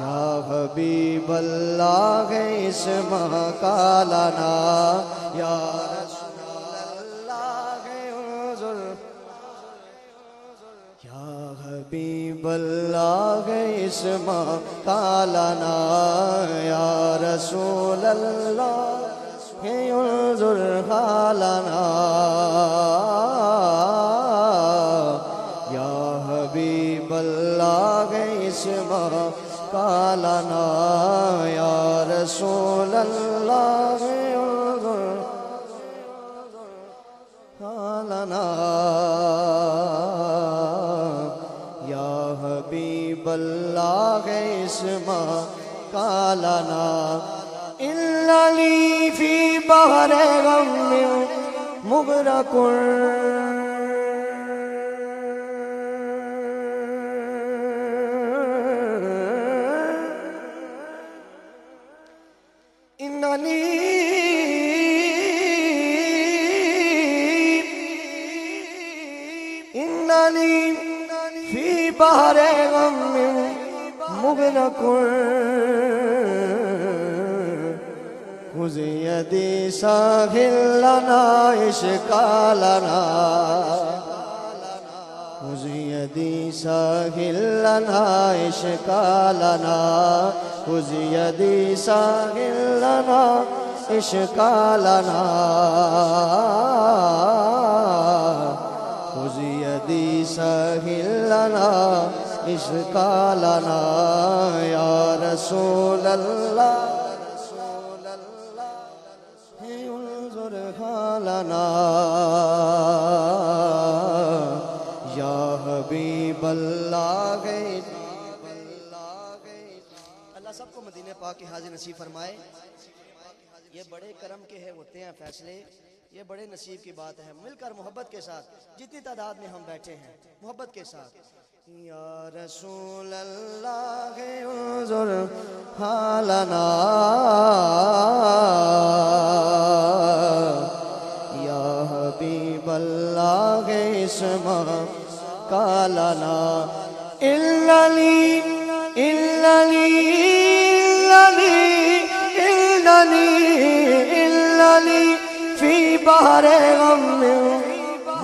یا حبیب اللہ اسم کالنا یا رسول اللہ انظر یا حبیب اللہ اسم کالنا یا رسول اللہ انظر حالنا یا حبیب اللہ اسم کالنا یا رسول اللہ انظر حالنا یا حبیب اللہ اسم کالنا اننی فی بحر غم مغرق اننی فی بحر غم مغرق خذ یدی ساحل لنا اشکالنا خذ یدی ساحل لنا اشکالنا خذ یدی ساحل لنا اشکالنا خذ یدی ساحل لنا اشکالنا یا رسول اللہ انظر حالنا یا حبیب اللہ اللہ سب کو مدینہ پاک کی حاضر نصیب فرمائے. یہ بڑے کرم کے ہیں ہوتے ہیں فیصلے, یہ بڑے نصیب کی بات ہے. مل کر محبت کے ساتھ جتنی تعداد میں ہم بیٹھے ہیں محبت کے ساتھ یا رسول اللہ انظر حالنا یا حبیب اللہ اسم کالنا اننی فی بحر غم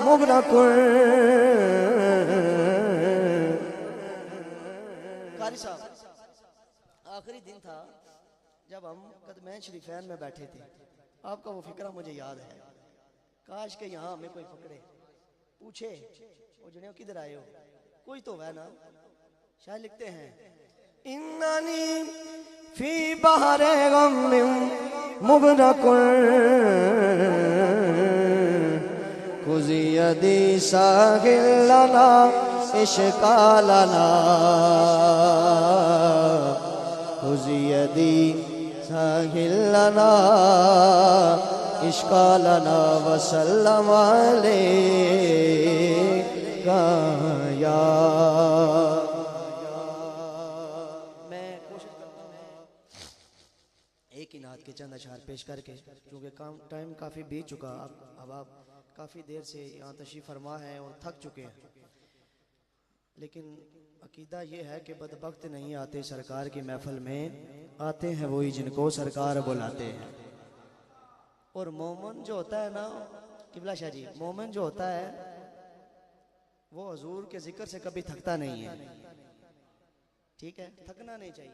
مغرق. قاری صاحب آخری دن تھا جب ہم قدمین شریفین میں بیٹھے تھے, آپ کا وہ فکرہ مجھے یاد ہے. کاش کہ یہاں ہمیں کوئی پکڑے پوچھے وہ جنہیں کدھر آئے ہو, کوئی تو ہے نا. شاید لکھتے ہیں اننی فی بحر غم مغرق خذ یدی ساحل لنا اشکالنا خذ یدی ساحل لنا اشکالنا وسلم علیکہ یا. میں کوشش کرتا ہوں ایک ہی نعت کے چند اشعار پیش کر کے, کیونکہ ٹائم کافی بیت چکا, اب آپ کافی دیر سے یہاں تشریف فرما ہے اور تھک چکے ہیں. لیکن عقیدہ یہ ہے کہ بدبخت نہیں آتے سرکار کی محفل میں, آتے ہیں وہی جن کو سرکار بلاتے ہیں. اور مومن جو ہوتا ہے نا قبلہ شاہ جی, مومن جو ہوتا ہے وہ حضور کے ذکر سے کبھی تھکتا نہیں ہے. ٹھیک ہے, تھکنا نہیں چاہیے.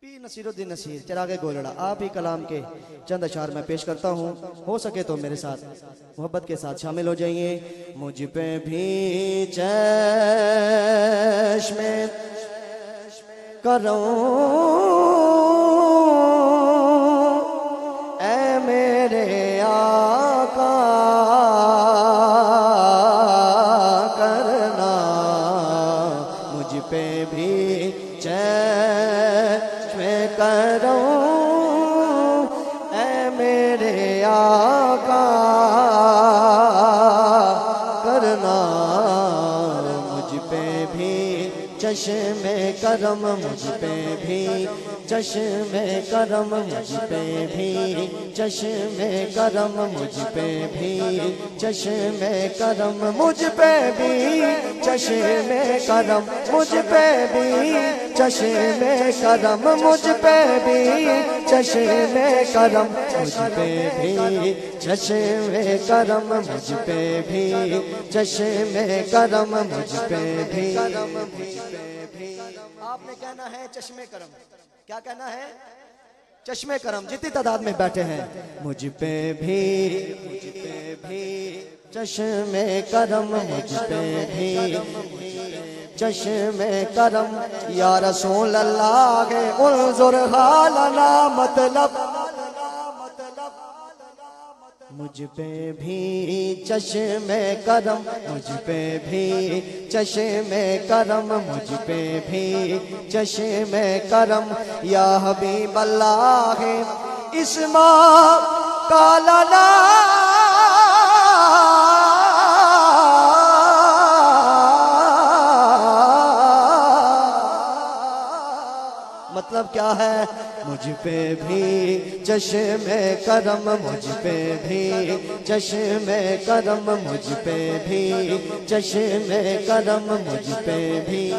پیر نصیر الدین نصیر چراغ گولڑا آپ ہی کلام کے چند اشعار میں پیش کرتا ہوں, ہو سکے تو میرے ساتھ محبت کے ساتھ شامل ہو جائیے. مجھ پہ بھی چشم کرو اے میرے آقا کرنا, مجھ پہ بھی چشم کرو اے میرے آقا کرنا, مجھ پہ بھی چشم کرم مجھ پہ بھی چشم کرم مجھ پہ بھی چشم کرم مجھ پہ بھی چشم کرم مجھ پہ بھی چشم کرم مجھ پہ بھی چشم کرم مجھ پہ بھی چشم کرم مجھ پہ بھی چشم کرم مجھ پہ بھی چشم کرم مجھ پہ بھی آپ نے کہنا ہے چشم کرم کیا کہنا ہے چشم کرم جتنی تعداد میں بیٹھے ہیں مجھ پہ بھی چشم کرم مجھ پہ بھی چشم کرم یا رسول اللہ کے انظر حالنا مطلب مجھ پہ بھی چشم کرم مجھ پہ بھی چشم کرم مجھ پہ بھی چشم کرم یا حبیب اللہ اسماء کا لنا مطلب کیا ہے مجھ پہ بھی چشم کرم مجھ پہ بھی چشم کرم مجھ پہ بھی چشم کرم مجھ پہ بھی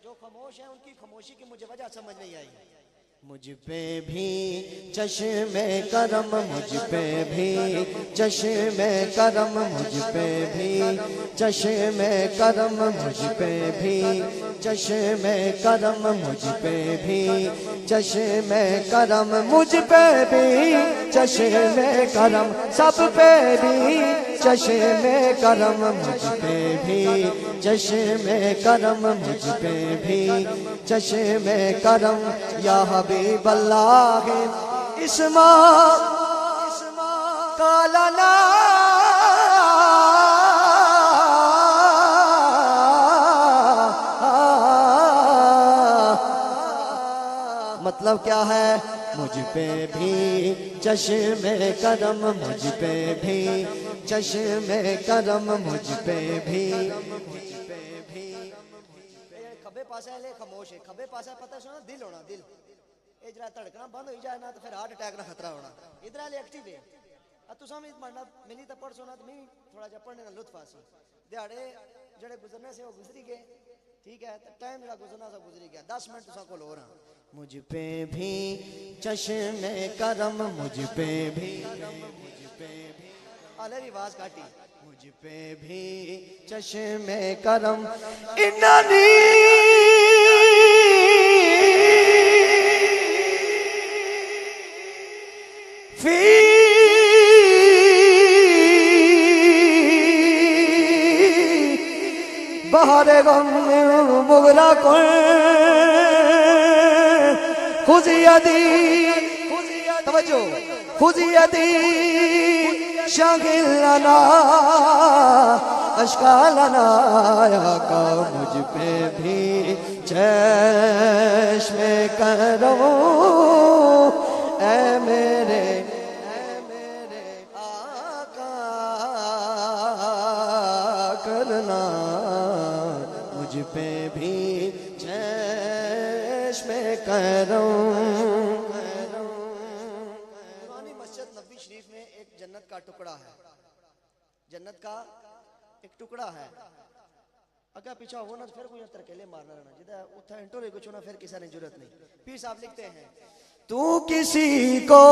جو خاموش ہیں ان کی خاموشی کی مجھے وجہ سمجھ نہیں آئی مجھ پہ بھی چشم کرم مجھ پہ بھی چشم کرم مجھ پہ بھی چشم کرم مجھ پہ بھی چشم کرم مجھ پہ بھی چشم کرم مجھ پہ بھی چشم کرم سب پہ بھی چشم کرم مجھ پہ بھی چشم کرم مجھ پہ بھی چشم کرم یا حبیب اللہ اسماء کا لنا مطلب کیا ہے مجھ پہ بھی چشم کرم مجھ پہ بھی چشم کرم مجھ پہ بھی کھبے پاسے لے خاموش ہے کھبے پاسے پتہ سنا دل ہونا دل اے جڑا دھڑکنا بند ہوئی جائے نا تو پھر ہارٹ اٹیک نہ خطرہ ہونا ادھر والے ایکٹیو ہے تساں بھی مرنا ملی تے پڑھ سونا تے میں تھوڑا جا پڑھنے دا لطف حاصل دیہاڑے جڑے گزرنے سے وہ گزری گئے ٹھیک ہے تے ٹائم جڑا گزرنا سا گزری گیا 10 منٹ تساں کول ہو رہا مجھ پہ بھی چشم کرم مجھ پہ بھی آلے رواز کاٹی مجھ پہ بھی چشم کرم اننی فی بہر غم مغرق خذ یدی توجہ خذ یدی شاغل لنا اشکالنا یا کا مجھ پہ بھی چشم کرم اے میرے آقا کرنا مجھ پہ بھی چشم کرم جنت کا ٹکڑا ہے جنت کا ایک ٹکڑا ہے اگر پیچھا ہونا تو پھر کوئی ترکیلے مارنا رہنا جدہ اتھا انٹو لے کچھ ہونا پھر کسی نے جرت نہیں پیر صاحب لکھتے ہیں تو کسی کو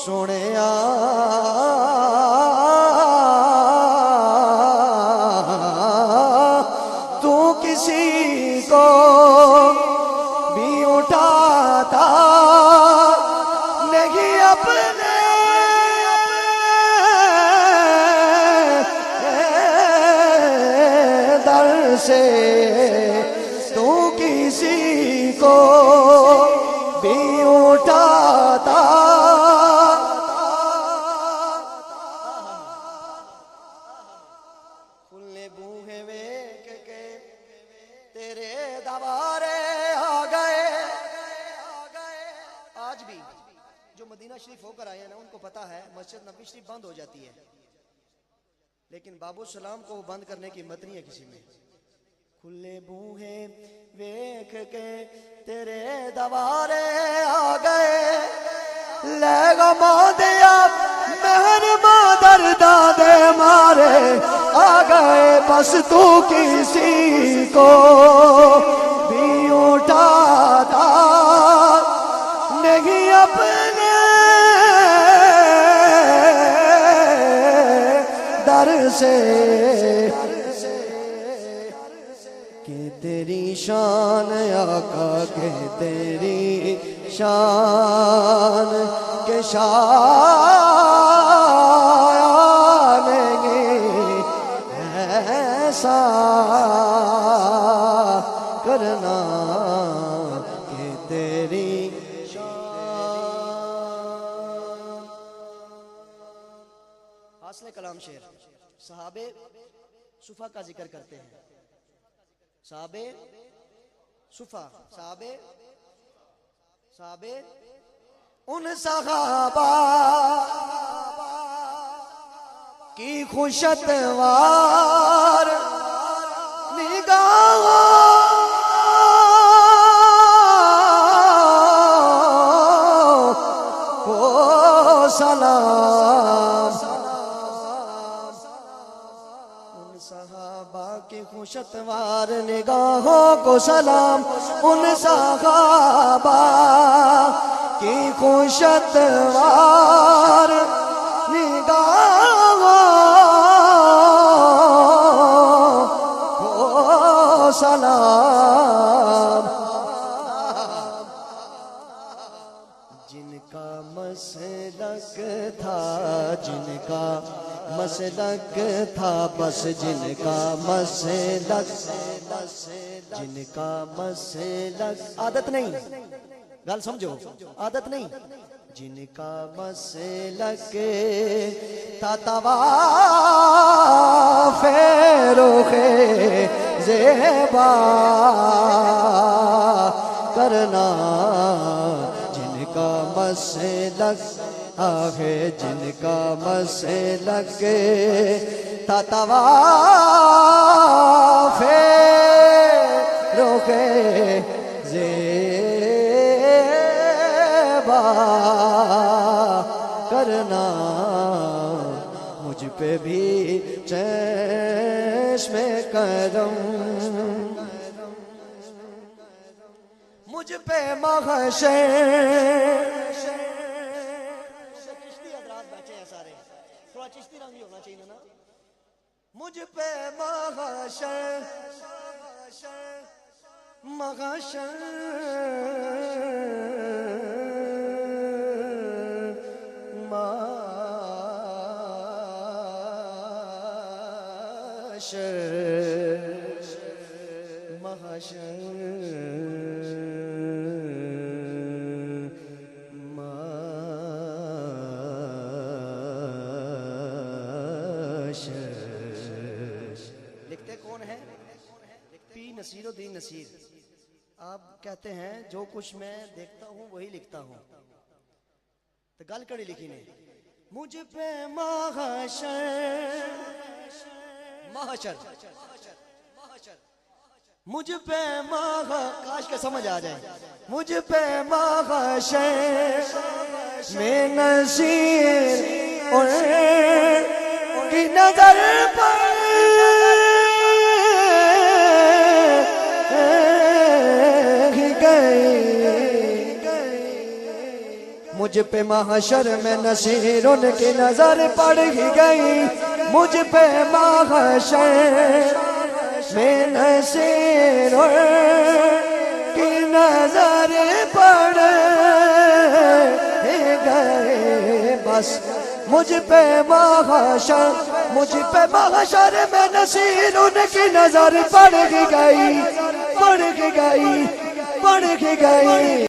سونے تو کسی کو بھی اٹھاتا نہیں اپنے در سے تو کسی کو بھی اٹھاتا کھلنے بوہے ویک کے تیرے دوارے آ گئے مدینہ شریف ہو کر آئے ہیں نا ان کو پتا ہے مسجد نبوی شریف بند ہو جاتی ہے، لیکن باب السلام کو بند کرنے کی ہمت نہیں ہے کسی میں. کھلے بوہے ویکھ کے تیرے دوارے آ گئے، لے گا ماں دیا مہر مادر دادے مارے آ گئے، بس تو کسی کو بھی اٹھاتا نہیں اپنے در سے، کہ تیری شان آقا کہ تیری شان کے شان ایسا کرنا کہ تیری شان. حاصل کلام شعر صحابہ صفا کا ذکر کرتے ہیں. صحابہ صفا، صحابہ ان صحابہ کی خوشتوار نگاہوں کو سلام، ان صحابہ کی خوشتوار نگاہوں کو سلام، ان صحابہ کی خوشتوار نگاہوں کو سلام، جن کا مسلک تھا، جن کا مسلک تھا، بس جن کا مسلک، جن کا مسلک، عادت نہیں، گل سمجھو، عادت نہیں، جن کا مسلک تھا طواف رخ زیبا کرنا، جن کا مسلک آگے، جن کا مسلک تھا طواف رخ زیبا کرنا، مجھ پہ بھی چشم کرم، مجھ پہ محشر، چشتی حضرات بیٹھے ہیں سارے، تھوڑا چشتی رنگ بھی ہونا چاہیے نا، مجھ پہ محشر، محشر محشر لکھتے کون ہیں؟ پی نصیر الدین نصیر. آپ کہتے ہیں جو کچھ میں دیکھتا ہوں وہی لکھتا ہوں، تو گل کڑی لکھی نے، مجھ پہ محشر، محشر، مجھ پہ کاش کے سمجھ آ جائے، مجھ پہ محشر میں نصیر کی نظر پر مجھ پہ محشر میں نصیر ان کی نظر پڑ ہی گئی، مجھ پہ محشر میں نصیر کی نظر پڑ ہی گئی، بس مجھ پہ محشر، مجھ پہ محشر میں نصیر ان کی نظر پڑ ہی گئی، پڑ ہی گئی، پڑ ہی گئی.